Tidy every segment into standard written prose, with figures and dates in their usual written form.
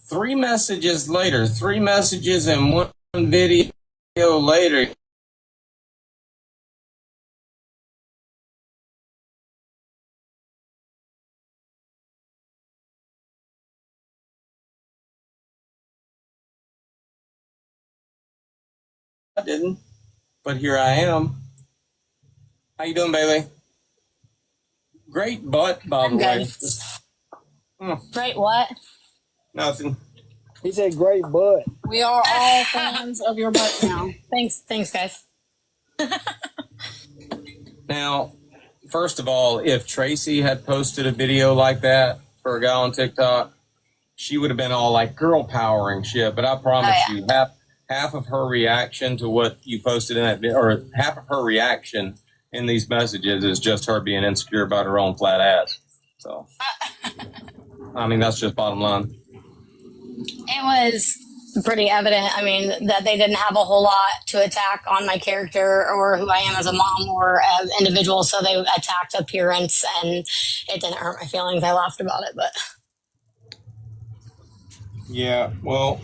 Three messages later, 3 messages and one video later. I didn't, but here I am. How you doing, Bailey? Great butt, by the way. Great what? Nothing. He said great butt. We are all fans of your butt now. Thanks, guys. Now, first of all, if Tracy had posted a video like that for a guy on TikTok, she would have been all like girl power and shit. But I promise you, half of her reaction to what you posted in that video, or half of her reaction in these messages, is just her being insecure about her own flat ass. So, I mean, that's just bottom line. It was pretty evident, I mean, that they didn't have a whole lot to attack on my character or who I am as a mom or an individual, so they attacked appearance, and it didn't hurt my feelings. I laughed about it, but... Yeah, well,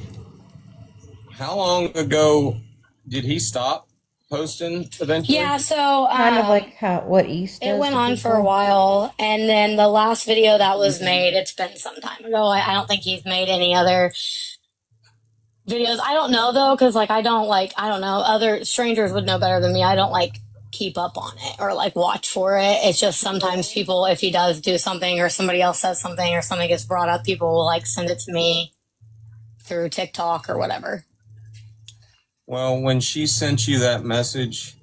how long ago did he stop posting eventually? Yeah, so... kind of like what East It went on for a while, and then the last video that was made, it's been some time ago. I don't think he's made any other videos. I don't know, though, because, like, I don't know. Other strangers would know better than me. I don't, like, keep up on it or, like, watch for it. It's just sometimes people, if he does do something or somebody else says something or something gets brought up, people will, like, send it to me through TikTok or whatever. Well, when she sent you that message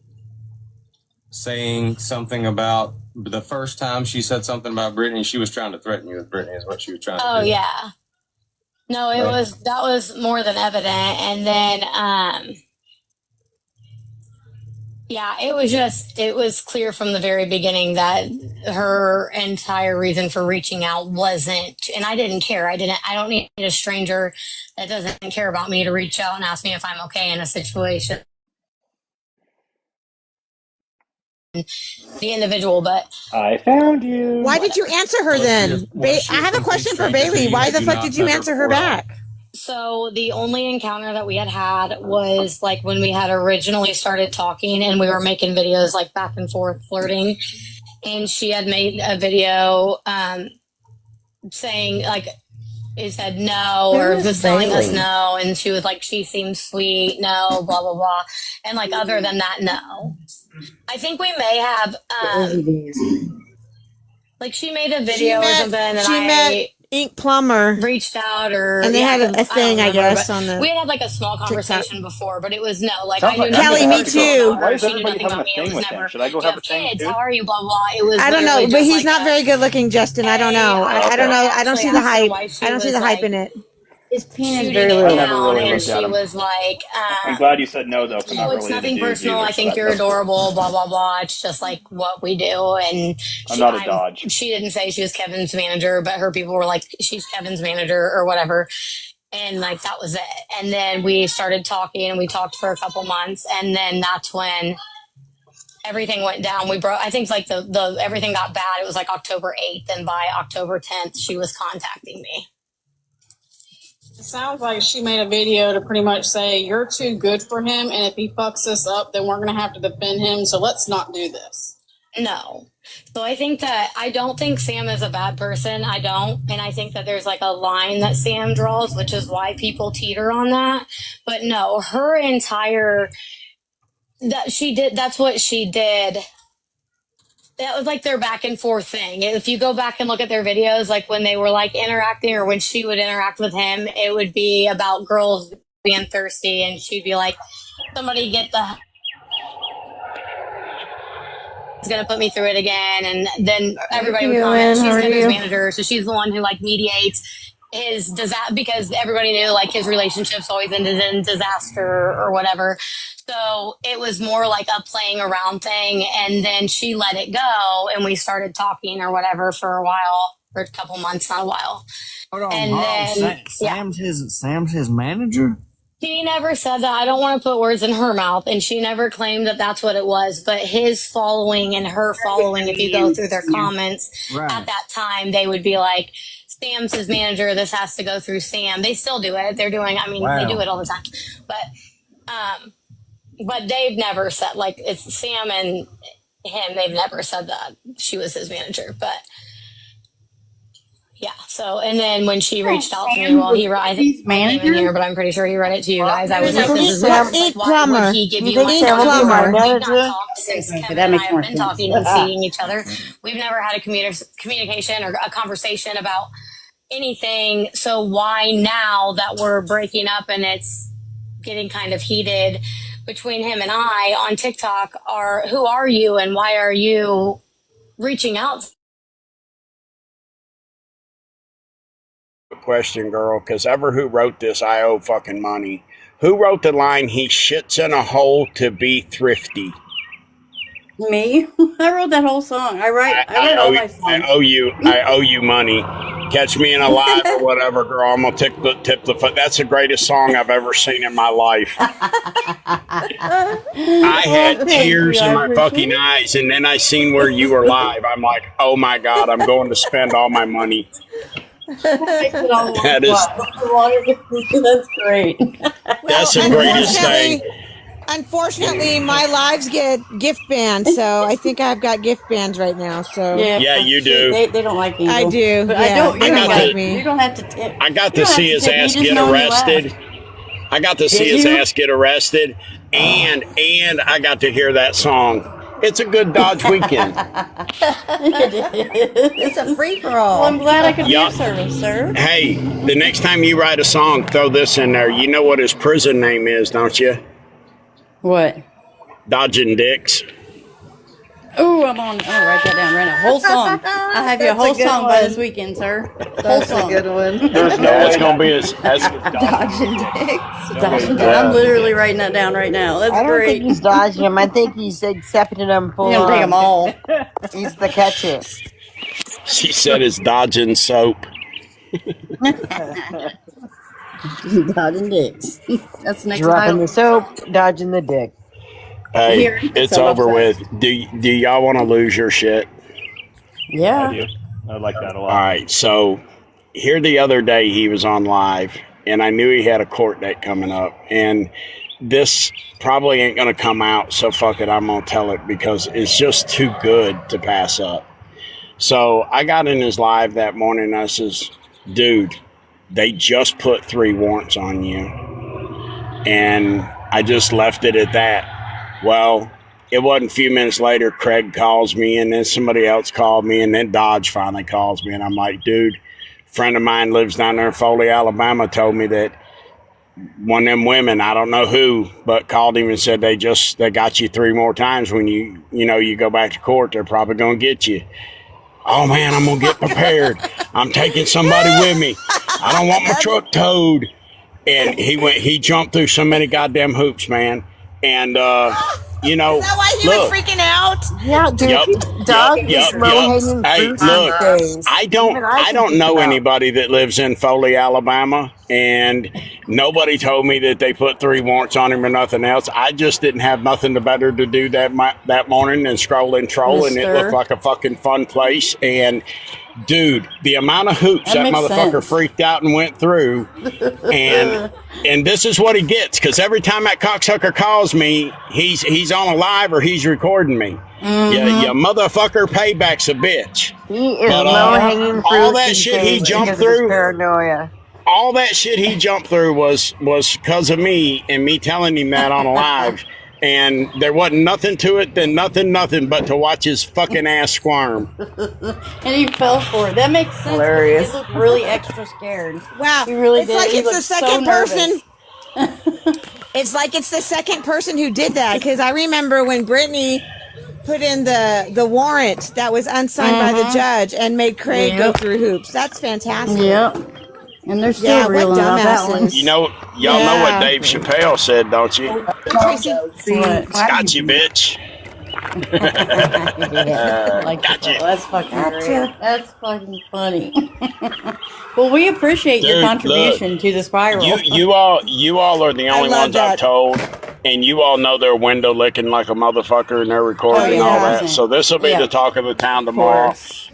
saying something about the first time she said something about Brittany, she was trying to threaten you with Brittany is what she was trying to do. Oh, yeah. No, that was more than evident. And then, yeah, it was clear from the very beginning that her entire reason for reaching out wasn't, and I didn't care. I don't need a stranger that doesn't care about me to reach out and ask me if I'm okay in a situation. The individual, but I found you. Why did you answer her then? I have a question for Bailey. Why the fuck did you answer her back? So the only encounter that we had was like when we had originally started talking and we were making videos like back and forth flirting, and she had made a video saying like it said no or just telling us no, and she was like she seems sweet, no, blah blah blah, and like other than that, no. I think we may have like she made a video or something, and she met Ink Plumber, reached out, or and they had a thing, I guess, on the. We had like a small conversation before, but it was no, like Sounds I like knew Kelly, me too. Why is She knew everybody nothing having about a me. It thing was with him? never. Should I go "You have a have thing kids? too? How are you? Blah blah." It was. I don't know, literally but just he's like not very good looking, Justin. I don't know. I don't know. I don't see the hype. I don't see the hype in it. His penis shooting very it little. never down, really and looked at she him. was like, I'm glad you said no, though. I'm not "Oh, it's really nothing into dudes personal. either, I so think that you're doesn't- adorable. Blah blah blah. It's just like what we do." And I'm not a dodge. She didn't say she was Kevin's manager, but her people were like, "She's Kevin's manager" or whatever. And like that was it. And then we started talking, and we talked for a couple months, and then that's when everything went down. We broke. I think like the everything got bad. It was like October 8th, and by October 10th, she was contacting me. It sounds like she made a video to pretty much say, you're too good for him, and if he fucks us up, then we're going to have to defend him, so let's not do this. No. So I don't think Sam is a bad person. I don't. And I think that there's like a line that Sam draws, which is why people teeter on that. But no, her entire, that's what she did. That was like their back and forth thing. If you go back and look at their videos, like when they were like interacting or when she would interact with him, it would be about girls being thirsty, and she'd be like, somebody get the, it's going to put me through it again. And then everybody would comment, she's Kevin's manager. So she's the one who like mediates his disaster, because everybody knew like his relationships always ended in disaster or whatever. So it was more like a playing around thing. And then she let it go, and we started talking or whatever for a while, for a couple months, not a while. Hold on, And then, Sam's his manager? She never said that. I don't want to put words in her mouth, and she never claimed that that's what it was. But his following and her following, if you go through their comments at that time, they would be like, Sam's his manager. This has to go through Sam. They still do it. They're doing. I mean, Wow. they do it all the time. But they've never said like it's Sam and him. They've never said that she was his manager. But yeah. So and then when she reached out to me, well, I think I came in here, but I'm pretty sure he read it to you guys. I was like, this is Let's like, eat why plumber. would he give You you my think Sam number? would be my We've not manager? talked since Okay, Kevin that and makes I have more been sense. talking and seeing each other. We've never had a communication or a conversation about anything. So why now that we're breaking up and it's getting kind of heated between him and I on TikTok who are you and why are you reaching out? Question, girl, because ever who wrote this, I owe fucking money. Who wrote the line, he shits in a hole to be thrifty? Me? I wrote that whole song. I write all my songs. I owe you money. Catch me in a live or whatever, girl. I'm gonna tip the foot. That's the greatest song I've ever seen in my life. I had tears in my fucking eyes, and then I seen where you were live. I'm like, oh my god, I'm going to spend all my money. That is That's great. that's the greatest thing. Unfortunately, my lives get gift banned, so I think I've got gift bans right now. So Yeah, you do. They don't like me. I do. But Yeah, I don't. they You don't don't like me. You don't have to tip. I got You to don't see have his to tip. ass You just get know me arrested. I got to see Did his you? ass get arrested, and I got to hear that song. It's a good Dodge weekend. It's a free for Well, I'm all. glad I could be Yeah. of service, sir. Hey, the next time you write a song, throw this in there. You know what his prison name is, don't you? What? Dodging Dicks. Oh, I'm gonna write that down right now. Whole song. I'll have you a That's a whole good song by one. this weekend, sir. Whole That's a song. good one. There's no That's way gonna be that- his. That's, Dodging dicks. I'm literally writing that down right now. That's I don't great. think he's dodging them. I think he's accepting them full You're gonna take them on. all. He's the catcher. she said it's dodging soap. Dodging dicks. That's the next Dropping title. the soap, dodging the dick. Hey, Here, it's so over upset. with. Do y'all want to lose your shit? I Yeah. do. I like that a All lot. right, so here the other day he was on live, and I knew he had a court date coming up, and this probably ain't gonna come out, so fuck it, I'm gonna tell it because it's just too good to pass up. So I got in his live that morning, and I says, dude, they just put 3 warrants on you, and I just left it at that. Well, it wasn't a few minutes later, Craig calls me, and then somebody else called me, and then Dodge finally calls me, and I'm like, dude, a friend of mine lives down there in Foley, Alabama, told me that one of them women, I don't know who, but called him and said they got you 3 more times. When you go back to court, they're probably gonna get you. Oh man, I'm gonna get prepared. I'm taking somebody with me. I don't want my truck towed. And he jumped through so many goddamn hoops, man. And is that why he was freaking out? Yeah, dude. Yep, Dog yep, is yep, low yep. hanging Hey, fruit look, these days. I don't know anybody that lives in Foley, Alabama, and nobody told me that they put 3 warrants on him or nothing else. I just didn't have nothing better to do that morning than scroll and troll, and it Mister. looked like a fucking fun place. And dude, the amount of hoops That that makes motherfucker sense. freaked out and went through, and this is what he gets, because every time that cocksucker calls me, he's on a live or he's recording me. Mm-hmm. You motherfucker, payback's a bitch. He is But, low hanging fruit. all that these shit he days jumped because of his through- Paranoia. All that shit he jumped through was because of me and me telling him that on a live. And there wasn't nothing to it than nothing but to watch his fucking ass squirm. And he fell for it. That makes sense. Hilarious. He looked really extra scared. Wow. He really it's did. like He it's the looked so second person. nervous. It's like it's the second person who did that, because I remember when Brittany put in the warrant that was unsigned by the judge and made Craig go Yep. through hoops. That's fantastic. Yep. And they're still Yeah, what reeling about that one. dumbasses. Y'all know what Yeah. Dave Chappelle said, don't you? Tracy. What? Got you, bitch. Like Gotcha. That's fucking great. That's fucking funny. Well, we appreciate your Dude, contribution to the spiral. You all are the only love ones I've that. told, and you all know they're window licking like a motherfucker, and they're recording Oh, and all yeah. that. So this will be Yeah. the talk of the town tomorrow.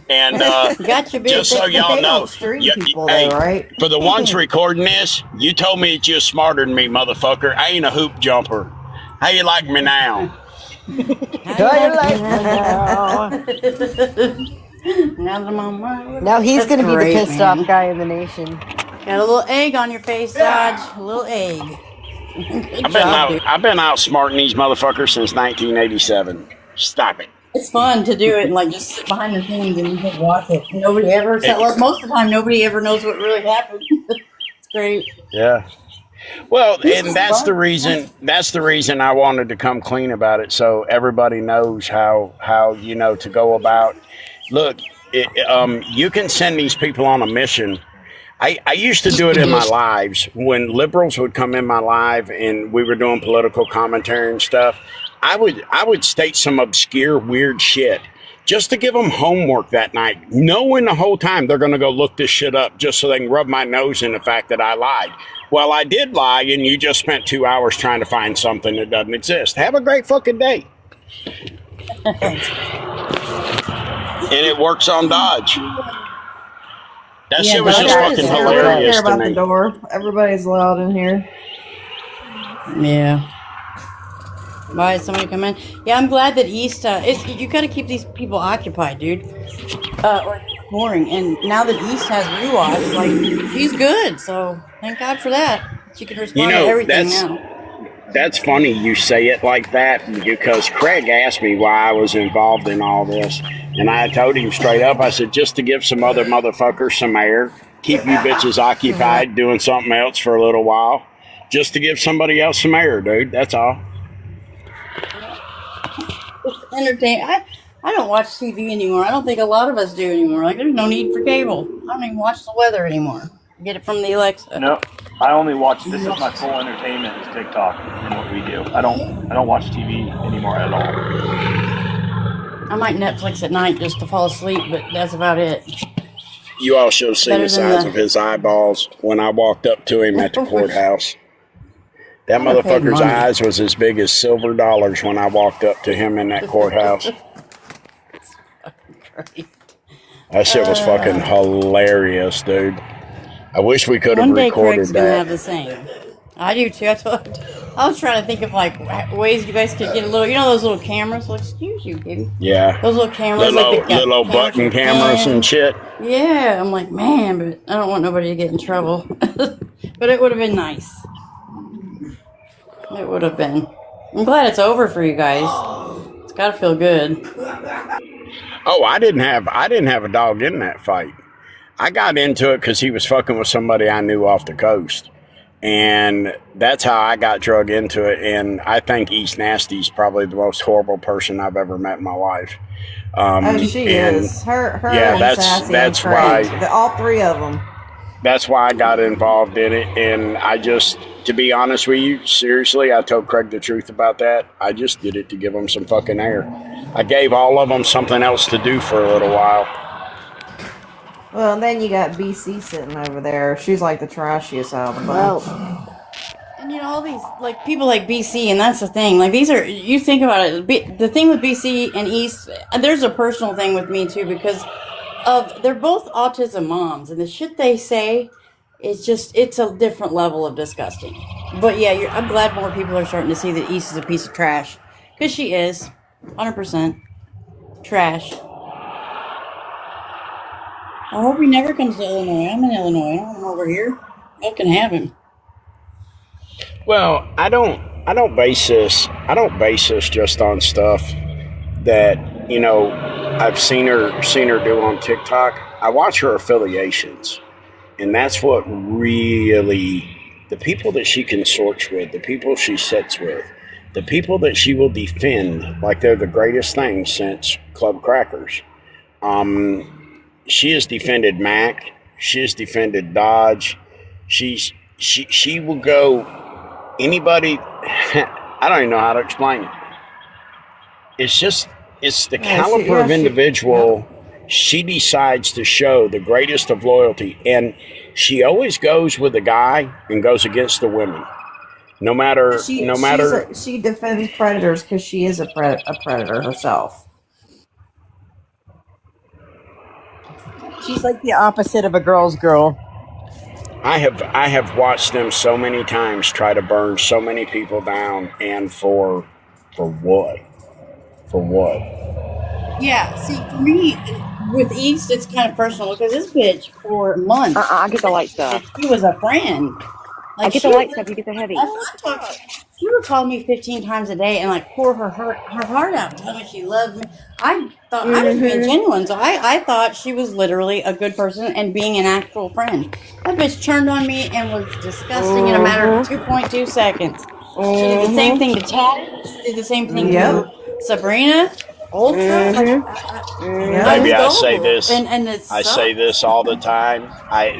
And You got your big, just so but y'all they know, don't stream you- people hey, though, right? for the ones recording this, you told me that you're smarter than me, motherfucker. I ain't a hoop jumper. How you like me now? How you like me now? Now that I'm on my Now he's That's going to be the great, pissed man. off guy in the nation. Got a little egg on your face, Dodge. A little egg. Good job, dude. I've been outsmarting these motherfuckers since 1987. Stop it. It's fun to do it and like just sit behind the scenes and you just watch it. Nobody ever, well, most of the time, nobody ever knows what really happened. It's great. Yeah. Well, This and is that's fun. the reason. That's the reason I wanted to come clean about it, so everybody knows how to go about. Look, you can send these people on a mission. I used to do it in my lives when liberals would come in my live and we were doing political commentary and stuff. I would state some obscure weird shit just to give them homework that night, knowing the whole time they're going to go look this shit up just so they can rub my nose in the fact that I lied. Well, I did lie, and you just spent 2 hours trying to find something that doesn't exist. Have a great fucking day. And it works on Dodge. That shit was Dodge just is fucking there. hilarious to me. door. Everybody's loud in here. Yeah. Why is somebody come in? Yeah, I'm glad that East. You got to keep these people occupied, dude. Or boring. And now that East has rewatch, like she's good. So thank God for that. She can respond to everything now. That's funny you say it like that because Craig asked me why I was involved in all this. And I told him straight up, I said, just to give some other motherfuckers some air, keep you bitches occupied doing something else for a little while, just to give somebody else some air, dude. That's all. It's entertaining. I don't watch TV anymore. I don't think a lot of us do anymore. Like, there's no need for cable. I don't even watch the weather anymore. Get it from the Alexa. No, I only watch. This is my full entertainment is TikTok and what we do. I don't watch TV anymore at all. I might Netflix at night just to fall asleep, but that's about it. You all should have seen Better the than size the- of his eyeballs when I walked up to him at the courthouse. That I paid motherfucker's money. eyes was as big as silver dollars when I walked up to him in that courthouse. Great. That shit was fucking hilarious, dude. I wish we could have One day recorded Craig's gonna have that. the same. I do too. I was trying to think of like ways you guys could get a little, those little cameras. Well, excuse you, baby. Yeah. Those little cameras, Little, like the little button cameras and shit. Yeah, I'm like, man, but I don't want nobody to get in trouble. But it would have been nice. It would have been. I'm glad it's over for you guys. It's got to feel good. Oh, I didn't have a dog in that fight. I got into it because he was fucking with somebody I knew off the coast. And that's how I got drug into it. And I think East Nasty's probably the most horrible person I've ever met in my life. She and is. Her yeah, and Sassy that's and Craig. why All three of them. that's why I got involved in it. And I just, to be honest with you, seriously, I told Craig the truth about that. I just did it to give him some fucking air. I gave all of them something else to do for a little while. Well, and then you got BC sitting over there. She's like the trashiest out of the bunch. And all these like people like BC, and that's the thing. Like these are, you think about it. The thing with BC and East, and there's a personal thing with me too because of they're both autism moms, and the shit they say is just it's a different level of disgusting. But yeah, I'm glad more people are starting to see that East is a piece of trash because she is 100% trash. I hope he never comes to Illinois. I'm in Illinois. I don't want him over here. I can have him. Well, I don't base this just on stuff that, I've seen her do on TikTok. I watch her affiliations. And that's what really, the people that she consorts with, the people she sits with, the people that she will defend like they're the greatest thing since Club Crackers. She has defended Mac. She has defended Dodge. She will go anybody. I don't even know how to explain it. It's the caliber of individual she decides to show the greatest of loyalty, and she always goes with the guy and goes against the women. No matter. She defends predators because she is a predator herself. She's like the opposite of a girl's girl. I have watched them so many times try to burn so many people down, and for what? For what? Yeah, see, for me, with East, it's kind of personal because this bitch for months. I get the light stuff. She was a friend. I get the light stuff. You get the heavy. She would call me 15 times a day and like pour her heart out, tell me she loved me. I thought I was being genuine, so I thought she was literally a good person and being an actual friend. That bitch turned on me and was disgusting in a matter of 2.2 seconds. She did the same thing to Tad. She did the same thing to Sabrina. Ultra. Maybe I say this. And I say this all the time.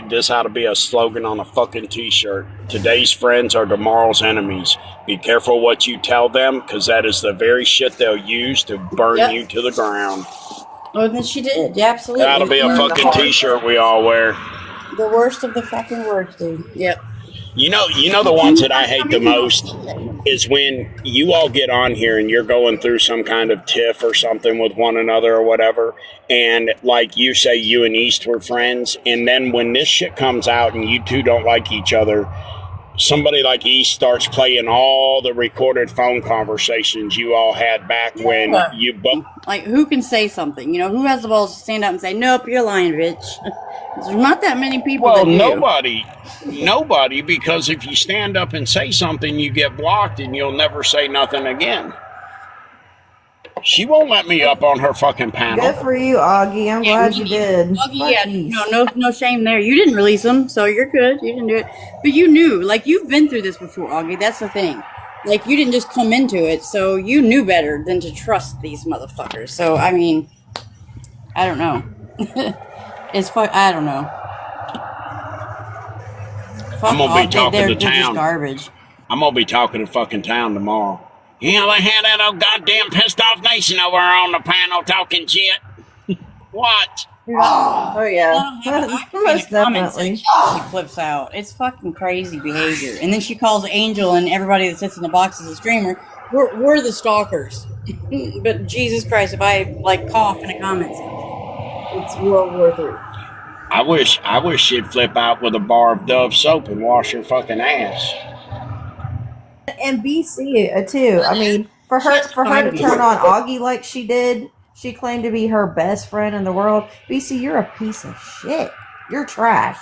This ought to be a slogan on a fucking t-shirt. Today's friends are tomorrow's enemies. Be careful what you tell them, because that is the very shit they'll use to burn you to the ground. Well, then she did. Yeah, absolutely. That'll be a fucking t-shirt we all wear. The worst of the fucking worst, dude. Yep. You know the ones that I hate the most is when you all get on here and you're going through some kind of tiff or something with one another or whatever, and like you say you and East were friends, and then when this shit comes out and you two don't like each other, somebody like East starts playing all the recorded phone conversations you all had back when you both... Like, who can say something? You know, who has the balls to stand up and say, nope, you're lying, bitch? There's not that many people that do. Nobody, because if you stand up and say something, you get blocked and you'll never say nothing again. She won't let me up on her fucking panel. Good for you, Augie. I'm glad you did. Augie, no shame there. You didn't release them, so you're good. You didn't do it. But you knew, like, you've been through this before, Augie. That's the thing. Like, you didn't just come into it, so you knew better than to trust these motherfuckers. So, I mean, I don't know. I don't know. I'm going to be talking to town. Garbage. I'm going to be talking to fucking town tomorrow. Yeah, they had that old goddamn pissed off nation over on the panel talking shit. What? Oh yeah. Most definitely. She flips out. It's fucking crazy behavior. And then she calls Angel and everybody that sits in the box as a streamer. We're the stalkers. But Jesus Christ, if I like cough in a comment section, it's World War III. I wish she'd flip out with a bar of Dove soap and wash her fucking ass. And BC too. I mean, for her to turn on Augie like she did, she claimed to be her best friend in the world. BC, you're a piece of shit. You're trash.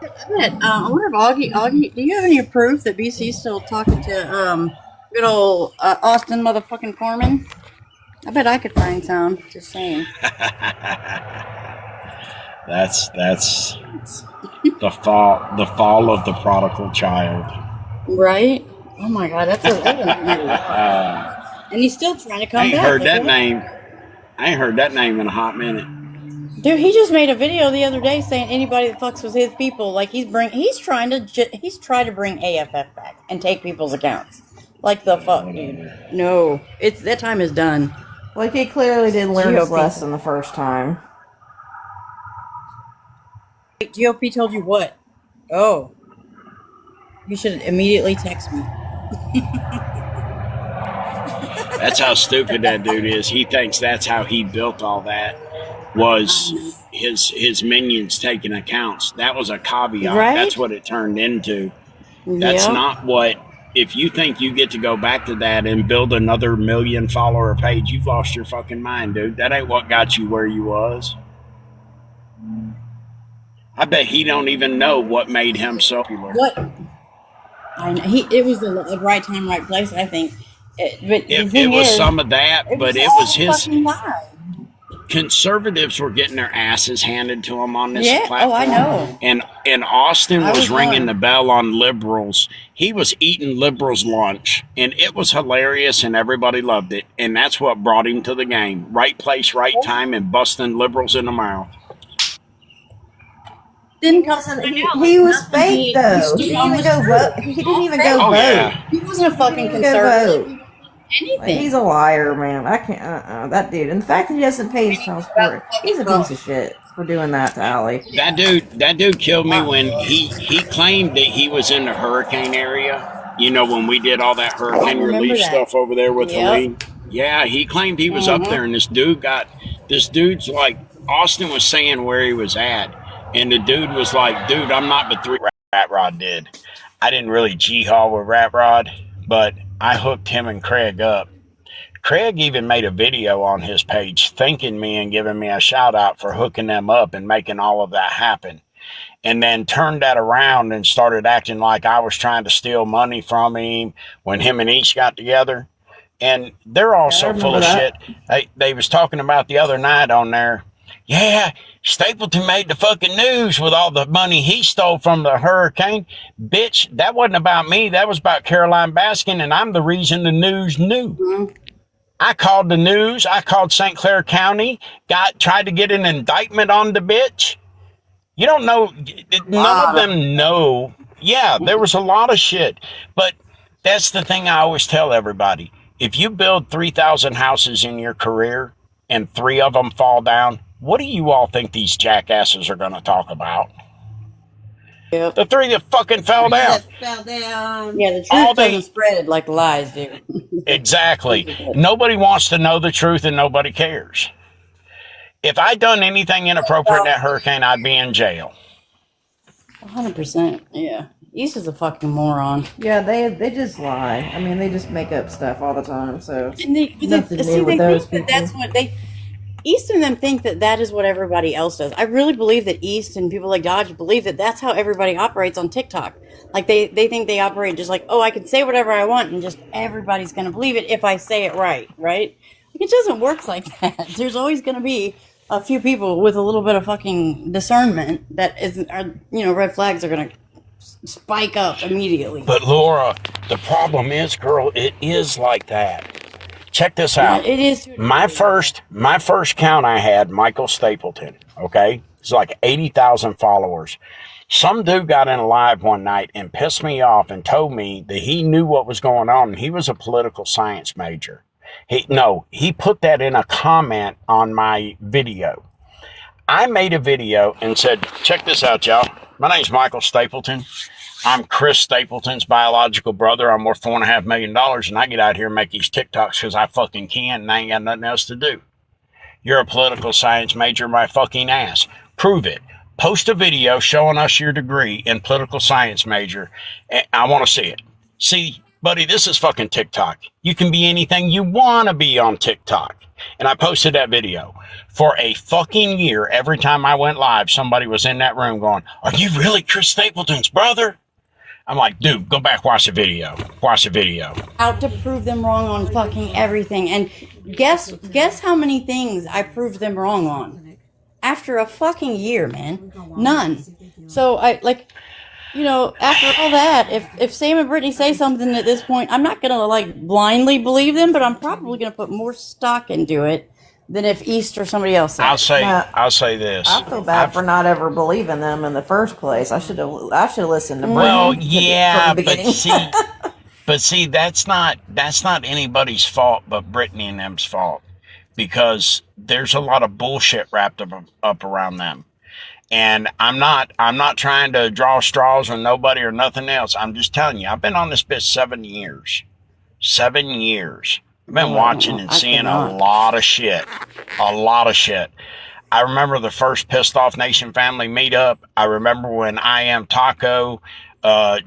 I wonder if Augie, do you have any proof that BC's still talking to good old Austin motherfucking Foreman? I bet I could find some. Just saying. That's the fall of the prodigal child. Right? Oh my God, that's and he's still trying to come back. I ain't heard that name in a hot minute. Dude, he just made a video the other day saying anybody that fucks with his people, like he's trying to bring AFF back and take people's accounts. Like the fuck, dude. No, that time is done. Like he clearly didn't learn his lesson the first time. GOP told you what? Oh, you should immediately text me. That's how stupid that dude is. He thinks that's how he built all that. Was his minions taking accounts. That was a caveat. Right? That's what it turned into. That's not what... If you think you get to go back to that and build another 1 million follower page, you've lost your fucking mind, dude. That ain't what got you where you was. I bet he don't even know what made him so popular. What? I know. It was the right time, right place, I think. It was some of that, but it was his... Lie. Conservatives were getting their asses handed to them on this platform. Oh, I know. And Austin was ringing the bell on liberals. He was eating liberals' lunch, and it was hilarious, and everybody loved it. And that's what brought him to the game. Right place, right time, and busting liberals in the mouth. Didn't come. He was fake though. He didn't even go vote. He didn't even go vote. Yeah. He wasn't a fucking conservative. Anything. Like, he's a liar, man. I can't. That dude. And the fact that he doesn't pay his child support, he's a piece of shit for doing that to Allie. That dude killed me when he claimed that he was in the hurricane area. You know, when we did all that hurricane relief stuff over there with Helene. Yeah, he claimed he was up there, and this dude got This dude's like, Austin was saying where he was at, and the dude was like, dude, I'm not but 3. Rat Rod did. I didn't really G-haul with Rat Rod, but I hooked him and Craig up. Craig even made a video on his page thanking me and giving me a shout out for hooking them up and making all of that happen. And then turned that around and started acting like I was trying to steal money from him when him and Each got together. And they're also full of shit. They was talking about the other night on there. Yeah, Stapleton made the fucking news with all the money he stole from the hurricane. Bitch, that wasn't about me. That was about Caroline Baskin, and I'm the reason the news knew. Mm-hmm. I called the news. I called St. Clair County. Tried to get an indictment on the bitch. You don't know. None of them know. Yeah, there was a lot of shit. But that's the thing I always tell everybody. If you build 3,000 houses in your career and 3 of them fall down, what do you all think these jackasses are going to talk about? Yep. The 3 that fucking fell down. Fell down. Yeah, the truth doesn't spread like lies do. Exactly. Nobody wants to know the truth and nobody cares. If I'd done anything inappropriate in that hurricane, I'd be in jail. 100%. Yeah. East is a fucking moron. Yeah, they just lie. I mean, they just make up stuff all the time. So And they nothing new with those think that people. that's what they. East and them think that that is what everybody else does. I really believe that East and people like Dodge believe that that's how everybody operates on TikTok. Like they think they operate just like, oh, I can say whatever I want and just everybody's going to believe it if I say it right, right? Like it doesn't work like that. There's always going to be a few people with a little bit of fucking discernment that red flags are going to spike up immediately. But Laura, the problem is, girl, it is like that. Check this out. Yeah, it is. My first count I had, Michael Stapleton, okay? It's like 80,000 followers. Some dude got in a live one night and pissed me off and told me that he knew what was going on. He was a political science major. He put that in a comment on my video. I made a video and said, check this out, y'all. My name's Michael Stapleton. I'm Chris Stapleton's biological brother. I'm worth $4.5 million, and I get out here and make these TikToks because I fucking can, and I ain't got nothing else to do. You're a political science major, my fucking ass. Prove it. Post a video showing us your degree in political science major. I want to see it. See, buddy, this is fucking TikTok. You can be anything you want to be on TikTok. And I posted that video. For a fucking year, every time I went live, somebody was in that room going, are you really Chris Stapleton's brother? I'm like, dude, go back, watch the video. Watch the video. Out to prove them wrong on fucking everything. And guess how many things I proved them wrong on? After a fucking year, man. None. So after all that, if Sam and Brittany say something at this point, I'm not gonna blindly believe them, but I'm probably gonna put more stock into it than if East or somebody else said. I'll say this. I feel bad for not ever believing them in the first place. I should have listened to Brittany. Well, from yeah, the beginning. but see, that's not anybody's fault but Brittany and them's fault, because there's a lot of bullshit wrapped up around them. And I'm not trying to draw straws on nobody or nothing else. I'm just telling you, I've been on this bitch 7 years. 7 years. I've been watching and seeing a lot of shit. A lot of shit. I remember the first Pissed Off Nation family meetup. I remember when I Am Taco,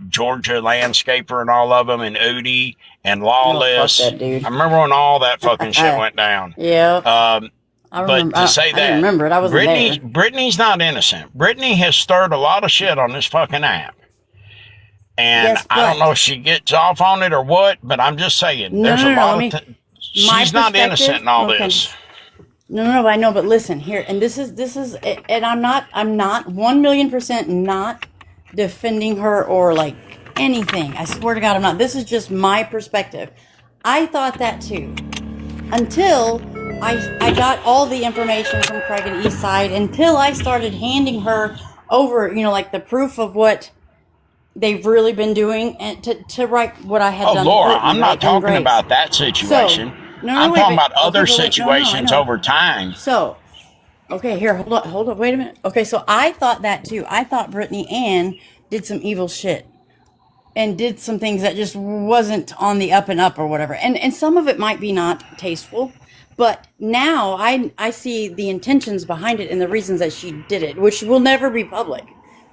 Georgia Landscaper and all of them, and Udi and Lawless. Fuck that dude. I remember when all that fucking shit went down. Yeah. But to say I that, didn't remember it. I wasn't there. Brittany's not innocent. Brittany has stirred a lot of shit on this fucking app. And Yes, I don't but- know if she gets off on it or what, but I'm just saying, No, there's no, a no, lot I of... mean, my she's not perspective- innocent in all okay. this. No, I know, but listen here, and this is, and I'm not 1,000,000% not defending her or anything. I swear to God, I'm not. This is just my perspective. I thought that too, until I got all the information from Craig and Eastside, until I started handing her over, the proof of what they've really been doing, and to write what I had done. Oh, Laura, Brittany, I'm not right, and talking Grace. about that situation. I'm wait, talking but- about other okay, but wait, no, I situations know. over time. So, okay, here, hold on, wait a minute. Okay, so I thought that too. I thought Brittany Ann did some evil shit and did some things that just wasn't on the up and up or whatever. And some of it might be not tasteful, But now I see the intentions behind it and the reasons that she did it, which will never be public,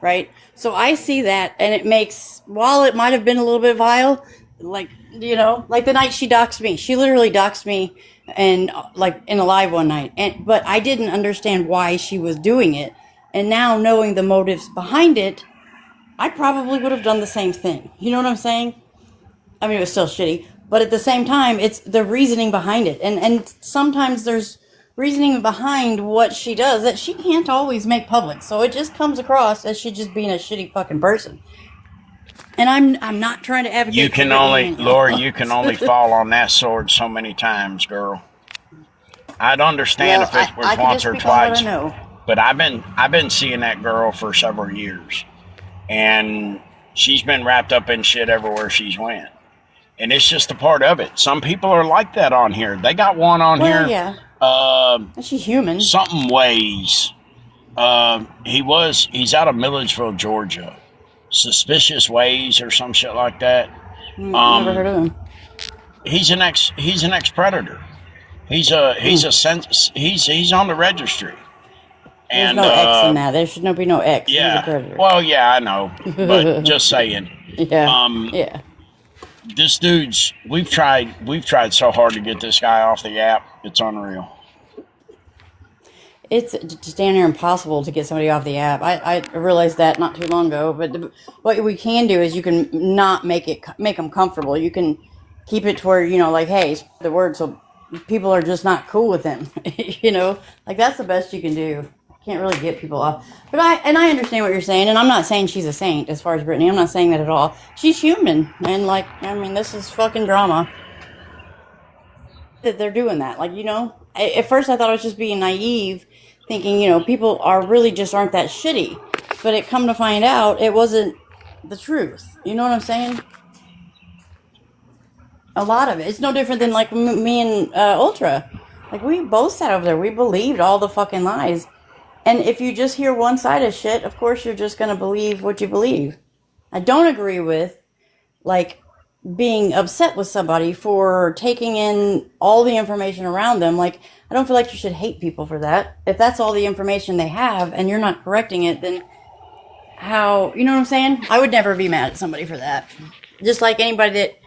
right? So I see that, and it makes, while it might have been a little bit vile, like, you know, like the night she doxed me. She literally doxed me and like in a live one night. But I didn't understand why she was doing it. And now knowing the motives behind it, I probably would have done the same thing. You know what I'm saying? I mean, it was still shitty, but at the same time, it's the reasoning behind it. And sometimes there's reasoning behind what she does that she can't always make public. So it just comes across as she just being a shitty fucking person. And I'm not trying to advocate. You can only, Lori, you can only fall on that sword so many times, girl. I'd understand if it was once or twice, but I've been seeing that girl for several years, and she's been wrapped up in shit everywhere she's went, and it's just a part of it. Some people are like that on here. They got one on here. Yeah. She's human. Something Ways. He's out of Milledgeville, Georgia. Suspicious Ways or some shit like that. Never heard of him. He's an ex predator. He's on the registry. There's no X in that. There should be no X. Yeah. He's a predator. Well, yeah, I know, but just saying. Yeah. Yeah. This dude's. We've tried so hard to get this guy off the app. It's unreal. It's just damn near impossible to get somebody off the app. I realized that not too long ago. But what we can do is you can not make them comfortable. You can keep it to where, you know, like, hey, spread the word so people are just not cool with him. You know, like that's the best you can do. Can't really get people off. But I understand what you're saying, and I'm not saying she's a saint as far as Brittany. I'm not saying that at all. She's human, and like, I mean, this is fucking drama that they're doing that. Like, you know, at first I thought I was just being naive, thinking, you know, people aren't that shitty. But it come to find out, it wasn't the truth. You know what I'm saying? A lot of it. It's no different than like me and Ultra. Like, we both sat over there. We believed all the fucking lies. And if you just hear one side of shit, of course you're just going to believe what you believe. I don't agree with, like, being upset with somebody for taking in all the information around them. Like, I don't feel like you should hate people for that. If that's all the information they have and you're not correcting it, then how, you know what I'm saying? I would never be mad at somebody for that. Just like anybody that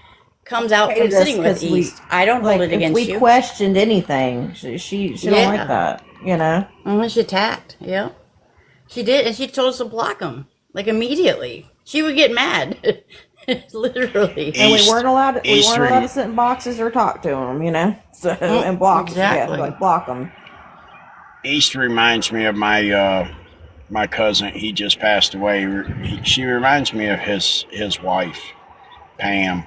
comes out from sitting with East. I don't hold it against you. If we questioned anything, she don't like that, you know? She attacked, yeah. She did, and she told us to block them, like, immediately. She would get mad. Literally. And we weren't allowed to sit in boxes or talk to them, you know? So, and block them. Yeah, like, block them. East reminds me of my my cousin. He just passed away. She reminds me of his wife, Pam.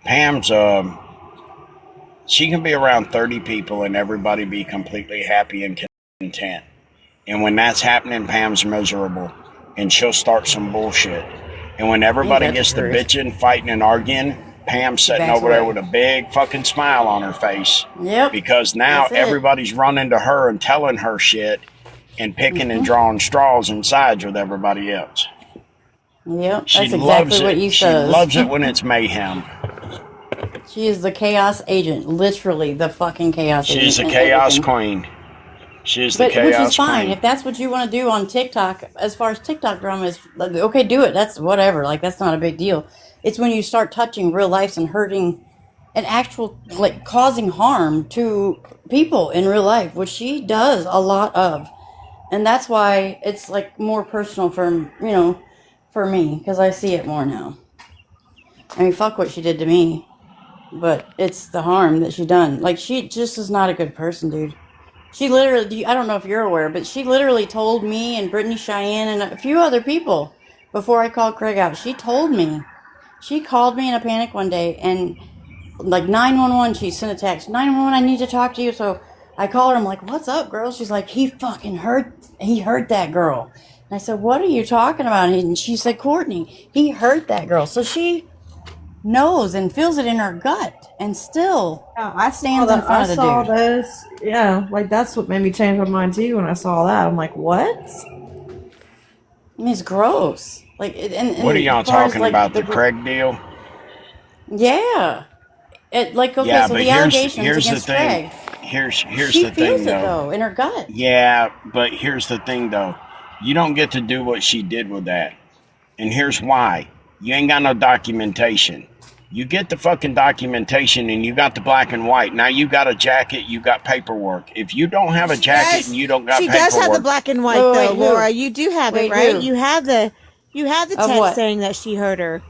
Pam's she can be around 30 people and everybody be completely happy and content. And when that's happening, Pam's miserable and she'll start some bullshit. And when everybody gets to bitching, fighting, and arguing, Pam's sitting over there with a big fucking smile on her face. Yep. Because now everybody's running to her and telling her shit and picking and drawing straws and sides with everybody else. Yep, that's exactly what East does. She loves it when it's mayhem. She is the chaos agent, literally the fucking chaos agent. She's the chaos queen. She's the chaos queen. Which is fine. If that's what you want to do on TikTok, as far as TikTok drama is, okay, do it. That's whatever. Like, that's not a big deal. It's when you start touching real lives and hurting and actual, like, causing harm to people in real life, which she does a lot of. And that's why it's, like, more personal for, you know, for me, because I see it more now. I mean, fuck what she did to me, but it's the harm that she done. Like, she just is not a good person, dude. She literally, I don't know if you're aware, but she literally told me and Brittany Cheyenne and a few other people before I called Craig out. She told me. She called me in a panic one day and, like, 911, she sent a text. 911, I need to talk to you. So I call her. I'm like, what's up, girl? She's like, he hurt that girl. And I said, what are you talking about? And she said, Courtney, he hurt that girl. So she knows and feels it in her gut and still stands in front of the dude. I saw those. Yeah, like, that's what made me change my mind too when I saw that. I'm like, what? I mean, it's gross. Like, and what are y'all talking about? The Craig deal? Yeah. So the allegations against Craig. here's She the feels thing it though. though in her gut. Yeah, but here's the thing though. You don't get to do what she did with that. And here's why. You ain't got no documentation. You get the fucking documentation and you got the black and white. Now you got a jacket, you got paperwork. If you don't have a jacket and you don't got She paperwork. does have the black and white Wait, though, who? Laura. You do have Wait, it, right? who? You have the Of text what? saying that she heard her.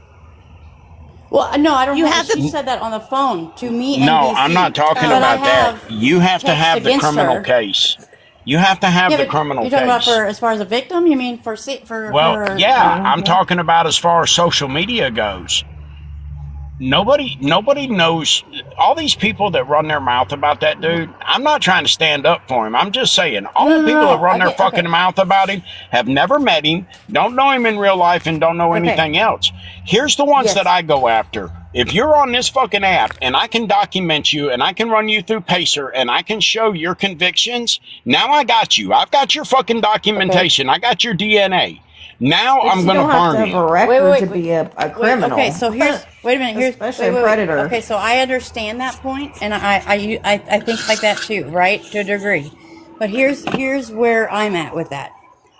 Well, no, I don't You know. have She said that on the phone to me and No, BC. I'm not talking But about I have that. You have to text have the against criminal her. case. You have to have Yeah, the but criminal you're talking about case. for as far as a victim? You mean for Well, yeah, I'm talking about as far as social media goes. Nobody knows. All these people that run their mouth about that dude, I'm not trying to stand up for him. I'm just saying, all the people that run their fucking mouth about him have never met him, don't know him in real life, and don't know anything else. Here's the ones that I go after. If you're on this fucking app and I can document you and I can run you through Pacer and I can show your convictions, now I got you. I've got your fucking documentation. I got your DNA. Now But I'm you going to don't have to burn have a you. record to be a criminal. Okay, so here's wait a minute. Here's Especially wait, a predator. Okay, so I understand that point, and I think like that too, right, to a degree. But here's where I'm at with that.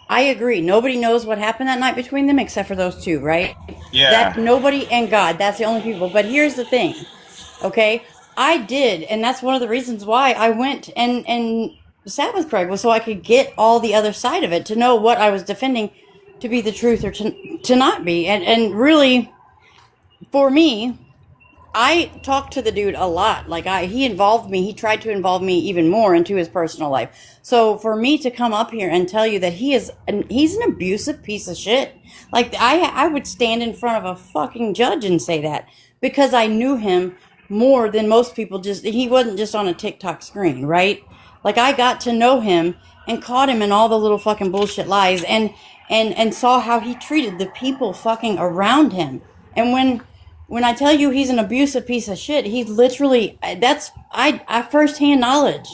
I agree. Nobody knows what happened that night between them except for those two, right? Yeah. That nobody and God. That's the only people. But here's the thing, okay? I did, and that's one of the reasons why I went and sat with Craig was so I could get all the other side of it to know what I was defending to be the truth or to not be. And really, for me, I talked to the dude a lot. Like he involved me. He tried to involve me even more into his personal life. So for me to come up here and tell you that he's an abusive piece of shit. Like I would stand in front of a fucking judge and say that because I knew him more than most people. He wasn't just on a TikTok screen, right? Like I got to know him and caught him in all the little fucking bullshit lies and saw how he treated the people fucking around him. And when I tell you he's an abusive piece of shit, he's literally, I firsthand knowledge.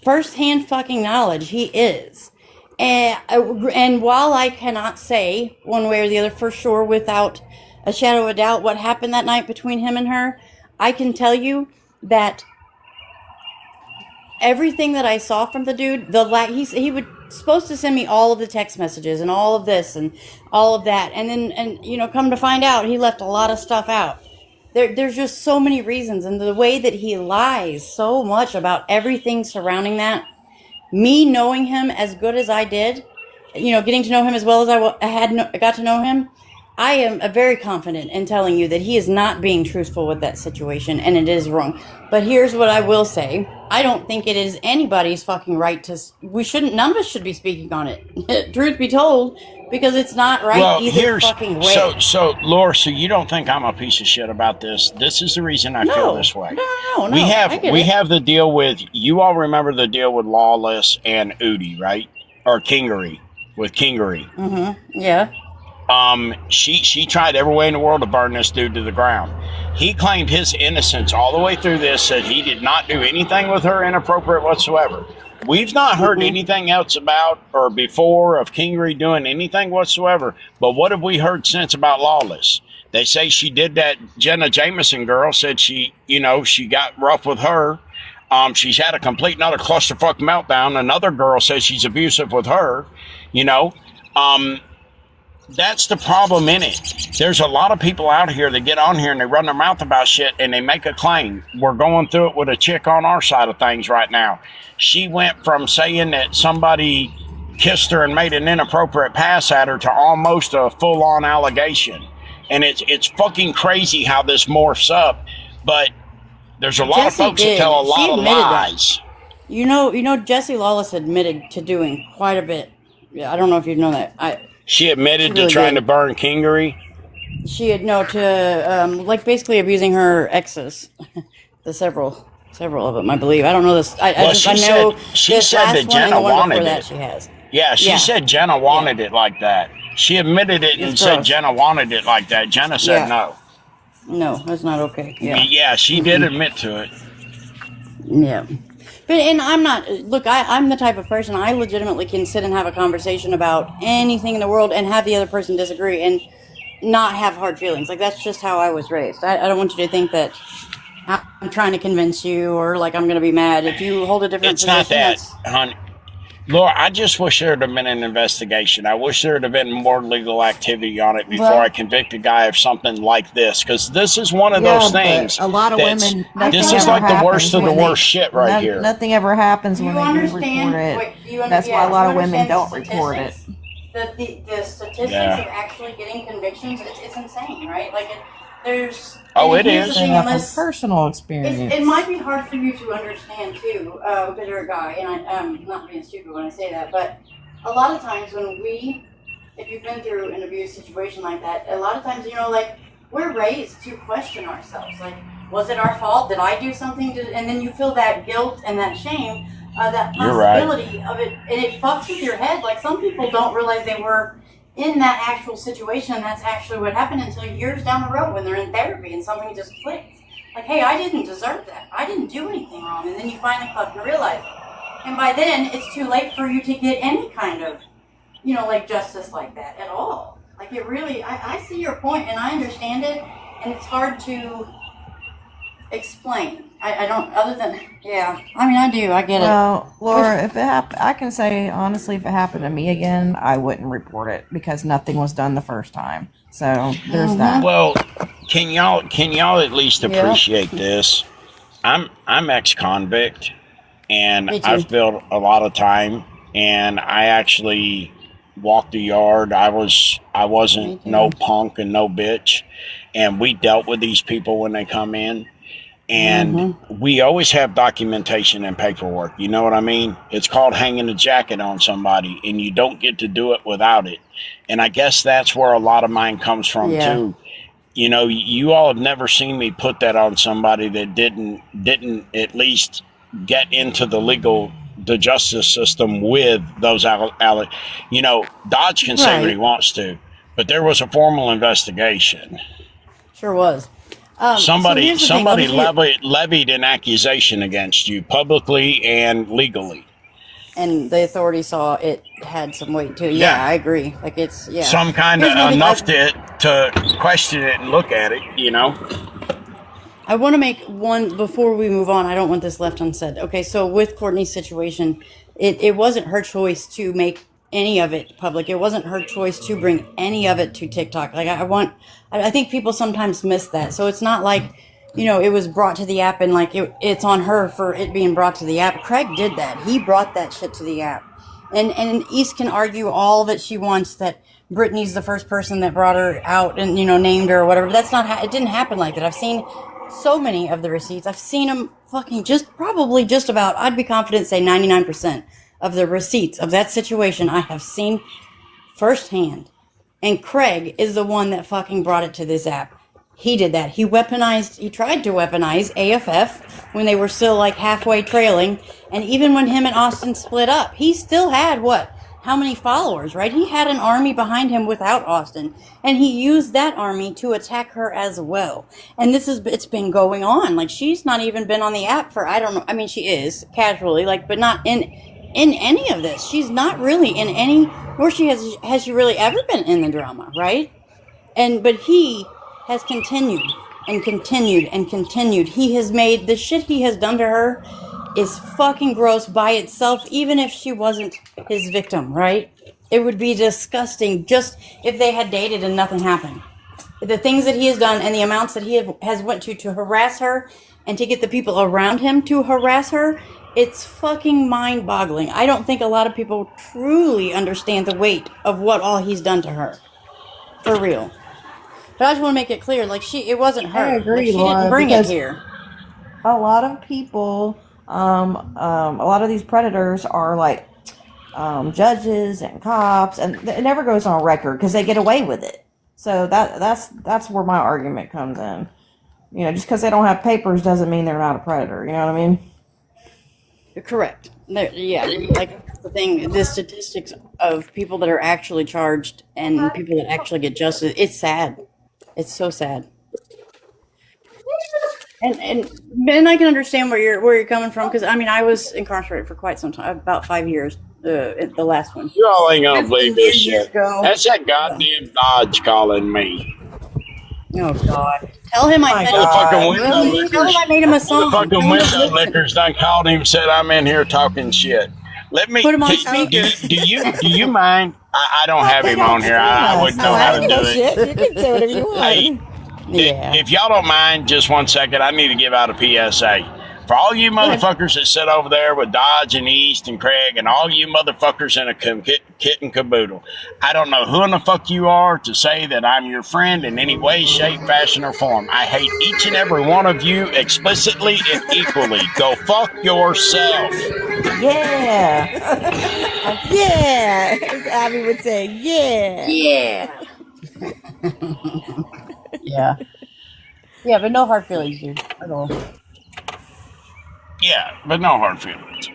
Firsthand fucking knowledge, he is. And while I cannot say one way or the other for sure without a shadow of a doubt what happened that night between him and her, I can tell you that everything that I saw from the dude, he would supposed to send me all of the text messages and all of this and all of that, and then come to find out he left a lot of stuff out. There's just so many reasons, and the way that he lies so much about everything surrounding that. Me knowing him as good as I did, getting to know him as well as I got to know him, I am very confident in telling you that he is not being truthful with that situation, and it is wrong. But here's what I will say. I don't think it is anybody's fucking right to... None of us should be speaking on it. Truth be told, because it's not right either fucking way. So, Laura, so you don't think I'm a piece of shit about this? This is the reason I feel this way. No. We I have the deal with... You all remember the deal with Lawless and Udi, right? Or Kingery. With Kingery. Mm-hmm. Yeah. She tried every way in the world to burn this dude to the ground. He claimed his innocence all the way through this, said he did not do anything with her inappropriate whatsoever. We've not heard anything else about or before of Kingery doing anything whatsoever. But what have we heard since about Lawless? They say she did that. Jenna Jameson girl said she got rough with her. She's had a complete another clusterfuck meltdown. Another girl says she's abusive with her. That's the problem in it. There's a lot of people out here that get on here and they run their mouth about shit and they make a claim. We're going through it with a chick on our side of things right now. She went from saying that somebody kissed her and made an inappropriate pass at her to almost a full-on allegation. And it's fucking crazy how this morphs up. But there's a lot of folks that tell a lot of lies. Jesse Lawless admitted to doing quite a bit. I don't know if you know that. She admitted to trying to burn Kingery? She had to basically abusing her exes. The several of them, I believe. I don't know this. She said that Jenna wanted it. She has. Yeah, she said Jenna wanted it like that. She admitted it and said Jenna wanted it like that. Jenna said no. No, that's not okay. Yeah, she did admit to it. Yeah. And I'm not, I'm the type of person, I legitimately can sit and have a conversation about anything in the world and have the other person disagree and not have hard feelings. Like, that's just how I was raised. I don't want you to think that I'm trying to convince you, or like I'm going to be mad. If you hold a different It's position, not that, that's honey. Laura, I just wish there would have been an investigation. I wish there would have been more legal activity on it before Well- I convict a guy of something like this. Because this is one of Yeah, those but things. a lot of that's- women. This nothing is ever like the worst happens of the when they- worst shit right here. Nothing ever happens you when they do understand. report it. Wait, you That's why a lot of you women don't understand report it. The statistics Yeah. of actually getting convictions, it's insane, right? Like there's. Oh, and it here's the is. thing, From unless- personal experience. it might be hard for you to understand too, because you're a guy, and I'm not being stupid when I say that, but a lot of times if you've been through an abuse situation like that, a lot of times, like, we're raised to question ourselves. Like, was it our fault? Did I do something? And then you feel that guilt and that shame, that You're right. possibility of it, and it fucks with your head. Like, some people don't realize they were in that actual situation, and that's actually what happened until years down the road when they're in therapy and something just clicks. Like, hey, I didn't deserve that. I didn't do anything wrong. And then you finally fucking realize it. And by then, it's too late for you to get any kind of, like justice like that at all. Like, it really, I see your point and I understand it, and it's hard to explain. I don't, other than, yeah. I mean, I do. I get it. Well, Laura, if it happened, I can say honestly, if it happened to me again, I wouldn't report it because nothing was done the first time. So there's that. Well, can y'all at least appreciate this? I'm ex-convict, and Me too. I've built a lot of time, and I actually walked the yard. I wasn't no punk and no bitch, and we dealt with these people when they come in. And we always have documentation and paperwork. You know what I mean? It's called hanging a jacket on somebody, and you don't get to do it without it. And I guess that's where a lot of mine comes from too. You all have never seen me put that on somebody that didn't at least get into the justice system with those Dodge can say what he wants to, but there was a formal investigation. Sure was. Somebody so here's the thing. Let me- levied an accusation against you publicly and legally. and the authorities saw it had some weight too. Yeah, I agree. Like, it's, yeah. Some kind of Here's my thing. enough to question it and look at it, I want to make one before we move on. I don't want this left unsaid. Okay, so with Courtney's situation, it wasn't her choice to make any of it public. It wasn't her choice to bring any of it to TikTok. Like, I think people sometimes miss that. So it's not like, it was brought to the app and like it's on her for it being brought to the app. Craig did that. He brought that shit to the app. And East can argue all that she wants that Brittany's the first person that brought her out and, named her or whatever. But that's not, it didn't happen like that. I've seen so many of the receipts. I've seen them fucking probably just about, I'd be confident say 99% of the receipts of that situation I have seen firsthand. And Craig is the one that fucking brought it to this app. He did that. He tried to weaponize AFF when they were still like halfway trailing. And even when him and Austin split up, he still had how many followers, right? He had an army behind him without Austin. And he used that army to attack her as well. And it's been going on. Like, she's not even been on the app for, I don't know. I mean, she is casually, but not in any of this. She's not really in any, nor has she really ever been in the drama, right? But he has continued and continued and continued. He has made the shit he has done to her is fucking gross by itself, even if she wasn't his victim, right? It would be disgusting just if they had dated and nothing happened. The things that he has done and the amounts that he has went to harass her and to get the people around him to harass her, it's fucking mind-boggling. I don't think a lot of people truly understand the weight of what all he's done to her. For real. But I just want to make it clear, it wasn't her. I agree, she Laura, didn't bring it because here. a lot of people, a lot of these predators are like judges and cops, and it never goes on record because they get away with it. So that's where my argument comes in. Just because they don't have papers doesn't mean they're not a predator. You know what I mean? Correct. The statistics of people that are actually charged and people that actually get justice, it's sad. It's so sad. And I can understand where you're coming from, because I was incarcerated for quite some time, about 5 years. The last one. You all ain't gonna believe this shit. Ago. That's that goddamn Dodge calling me. Oh God. Tell him I My said The fucking God. window Tell him lickers. I made him a song. Fucking Tell him to window listen. lickers done called him, said I'm in here talking shit. Let me. Put him on Do speaker. you mind? I don't have They him don't on here. stream I us. wouldn't Oh, know I how don't to give do a it. shit. You can say whatever you Hey, want. Yeah. if y'all don't mind, just 1 second, I need to give out a PSA. For all you motherfuckers that sit over there with Dodge and East and Craig and all you motherfuckers in a kit and caboodle, I don't know who in the fuck you are to say that I'm your friend in any way, shape, fashion, or form. I hate each and every one of you explicitly and equally. Go fuck yourself. Yeah. Yeah, as Abby would say, yeah. Yeah. Yeah. Yeah, but no hard feelings, dude. At all. Yeah, but no hard feelings.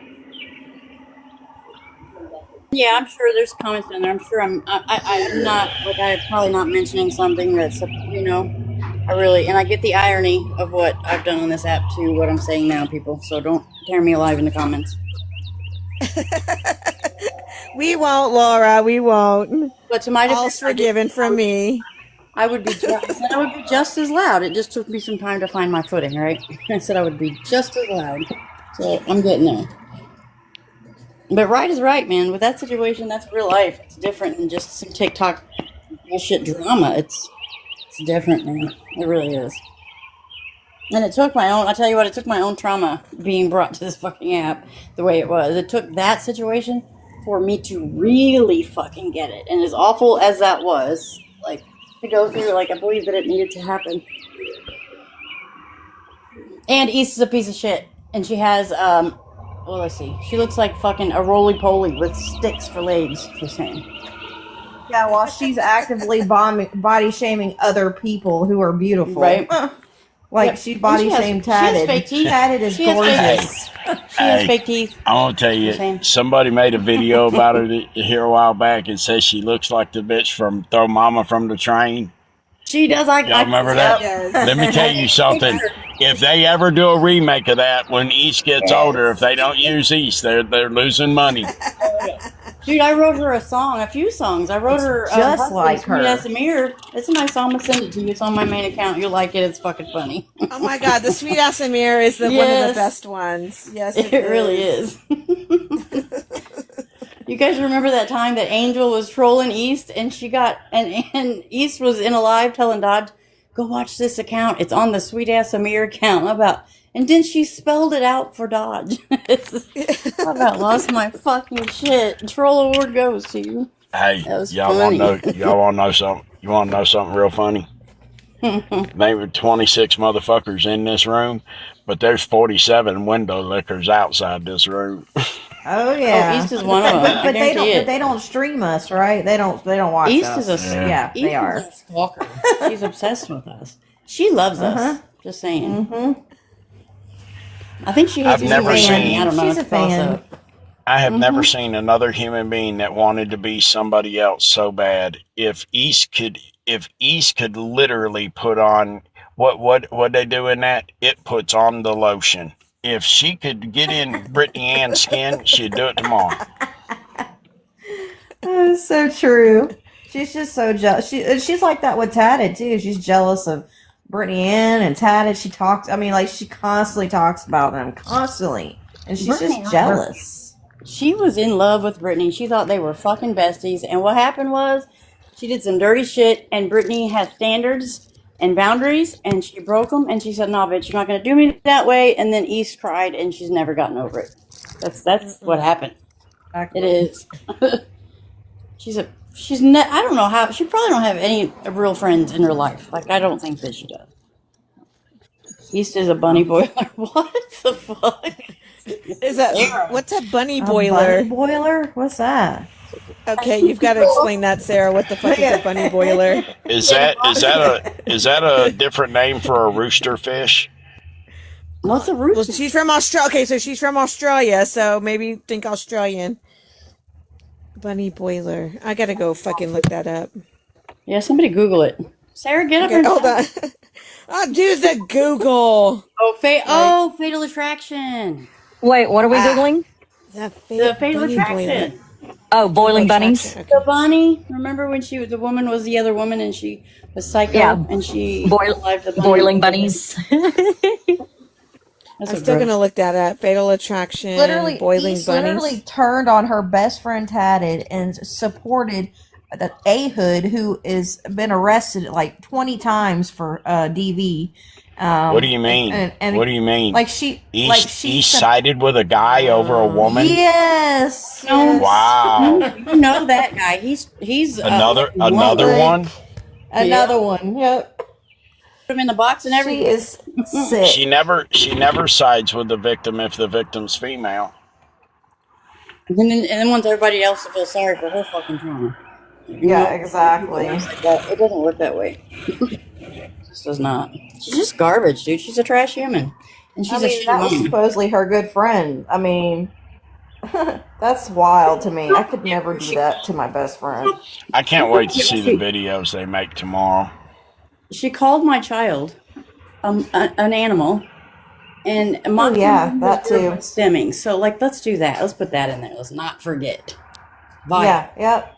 Yeah, I'm sure there's comments in there. I'm sure I'm not like I'm probably not mentioning something that's and I get the irony of what I've done on this app to what I'm saying now, people. So don't tear me alive in the comments. We won't, Laura. We won't. But to my All's defense, forgiven from me. I would be just as loud. It just took me some time to find my footing, right? I said I would be just as loud. So I'm getting there. But right is right, man. With that situation, that's real life. It's different than just some TikTok bullshit drama. It's different, man. It really is. And it took I tell you what, it took my own trauma being brought to this fucking app the way it was. It took that situation for me to really fucking get it. And as awful as that was, like, to go through, like, I believe that it needed to happen. And East is a piece of shit. And she has, well, let's see. She looks like fucking a roly-poly with sticks for legs, she's saying. Yeah, while she's actively body shaming other people who are beautiful. Right. Like, Yep. she body And shamed she has Tatted. fake teeth. Tatted is She has gorgeous. She has fake teeth. I want to tell you, Same. somebody made a video about her here a while back and says she looks like the bitch from Throw Mama from the Train. She does. Y'all remember that? Let me tell you something. If they ever do a remake of that when East gets older, if they don't use East, they're losing money. Dude, I wrote her a few songs. I wrote her just like her. Sweet As a Mirror. It's a nice song. I'm gonna send it to you. It's on my main account. You'll like it. It's fucking funny. Oh my God, the Sweet Ass Amir is one of Yes. the best ones. Yes, It really is. You guys remember that time that Angel was trolling East and she got and East was in a live telling Dodge, go watch this account. It's on the Sweet Ass Amir account. And then she spelled it out for Dodge. I about lost my fucking shit. Troll award goes to you. Hey, That was y'all funny. want to know something? You want to know something real funny? Maybe 26 motherfuckers in this room, but there's 47 window lickers outside this room. Oh yeah. Oh, East is one of them. I But they guarantee don't. it. But they don't stream us, right? They don't watch East us. is a Yeah, East they are. is a stalker. She's obsessed with us. She loves us. Just saying. I think she has I've never something seen- I don't know. She's a it's toss fan. up. I have never seen another human being that wanted to be somebody else so bad. If East could literally put on what they do in that, it puts on the lotion. If she could get in Brittany Ann's skin, she'd do it tomorrow. That's so true. She's just so jealous. She's like that with Tatted too. She's jealous of Brittany Ann and Tatted. She constantly talks about them constantly, and she's Brittany just jealous. She was in love with Brittany. She thought they were fucking besties. And what happened was she did some dirty shit, and Brittany has standards and boundaries, and she broke them. And she said, "No, bitch, you're not going to do me that way." And then East cried, and she's never gotten over it. That's what happened. It is. I don't know how. She probably don't have any real friends in her life. Like, I don't think that she does. East is a bunny boiler. What the fuck? What's a bunny A boiler? bunny boiler? What's that? Okay, you've got to explain that, Sarah. What the fuck is a bunny boiler? Is that a different name for a rooster fish? What's a Well, rooster? she's from Australia. Okay, so she's from Australia, so maybe think Australian. Bunny boiler. I gotta go fucking look that up. Yeah, somebody Google it. Sarah, get up Okay, and hold on. I'll do the Google. Fatal Attraction. Wait, what are we Googling? The The Fatal bunny Attraction. boiler. Oh, Boiling Bunnies. Okay. So Bonnie, remember when the woman was the other woman and she was psycho Yeah. and she Boil, lived the bunny? Boiling Bunnies. That's I'm a still gross. gonna look that up. Fatal Attraction, Literally, Boiling East Bunnies. literally turned on her best friend Tatted and supported the Hood, who is been arrested like 20 times for DV. What do you mean? And What do you mean? like she He sided with a guy over a woman. Yes. No. yes. Wow. You know that guy. He's Another woman. one. Another one. Yep. Put him in the box and She everything. is sick. She never sides with the victim if the victim's female. And then wants everybody else to feel sorry for her fucking trauma. Yeah, exactly. It doesn't work that way. It just does not. She's just garbage, dude. She's a trash human. And she's I a mean, shitty that was mom. supposedly her good friend. I mean, that's wild to me. I could never do that to my best friend. I can't wait to see the videos they make tomorrow. She called my child an animal. And my Oh, yeah, that too. Stimming. So, like, let's do that. Let's put that in there. Let's not forget. Bye. Yeah, yep.